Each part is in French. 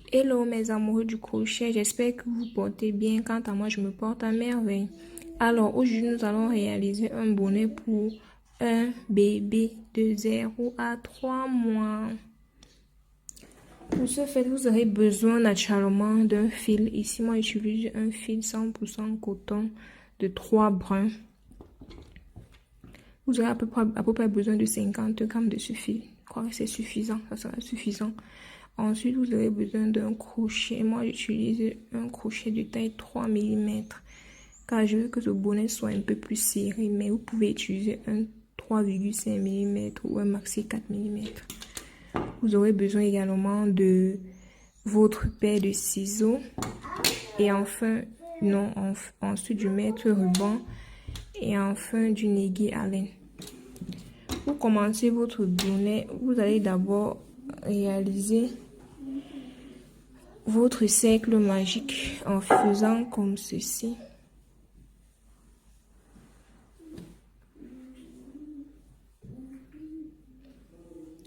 Hello mes amoureux du crochet, j'espère que vous portez bien. Quant à moi, je me porte à merveille. Alors aujourd'hui, nous allons réaliser un bonnet pour un bébé de 0 à 3 mois. Pour ce faire, vous aurez besoin naturellement d'un fil. Ici, moi, j'utilise un fil 100% coton de 3 brins. Vous aurez à peu près besoin de 50 grammes de ce fil. Je crois que c'est suffisant, ça sera suffisant. Ensuite, vous aurez besoin d'un crochet. Moi, j'utilise un crochet de taille 3 mm. Car je veux que ce bonnet soit un peu plus serré. Mais vous pouvez utiliser un 3,5 mm ou un maxi 4 mm. Vous aurez besoin également de votre paire de ciseaux. Et enfin, ensuite du mètre ruban. Et enfin, du aiguille à laine. Pour commencer votre bonnet, vous allez d'abord réaliser votre cercle magique en faisant comme ceci.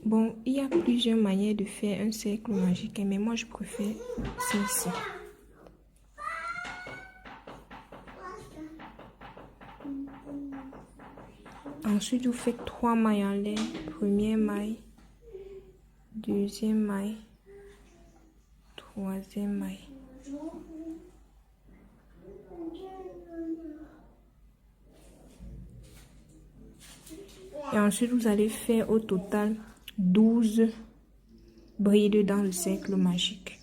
Bon, il y a plusieurs manières de faire un cercle magique, mais moi je préfère celle-ci. Ensuite, vous faites 3 mailles en l'air. Première maille, deuxième maille, troisième maille. Et ensuite, vous allez faire au total 12 brides dans le cercle magique.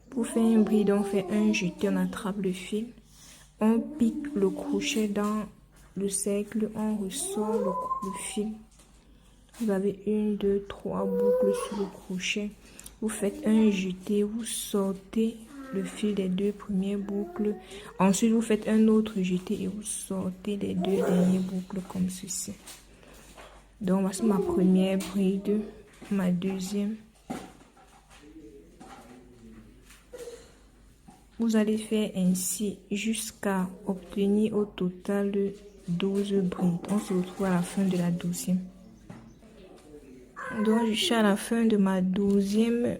Pour faire un bride, on fait un jeté, on attrape le fil. On pique le crochet dans le cercle, on ressort le fil. Vous avez 1, 2, 3 boucles sur le crochet. Vous faites un jeté, vous sortez le fil des 2 premières boucles. Ensuite, vous faites un autre jeté et vous sortez les 2 dernières boucles comme ceci. Donc, voici ma première bride, ma deuxième. Vous allez faire ainsi jusqu'à obtenir au total 12 brides. On se retrouve à la fin de la 12e. Donc, je suis à la fin de ma 12e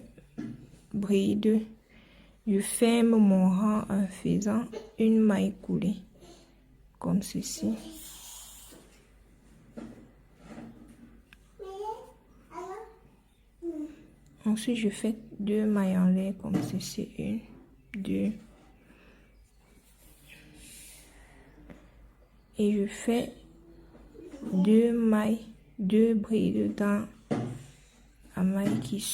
bride. Je ferme mon rang en faisant une maille coulée, comme ceci. Ensuite, je fais 2 mailles en l'air comme ceci. 1, 2. Et je fais 2 mailles, 2 brides dans la maille qui suit.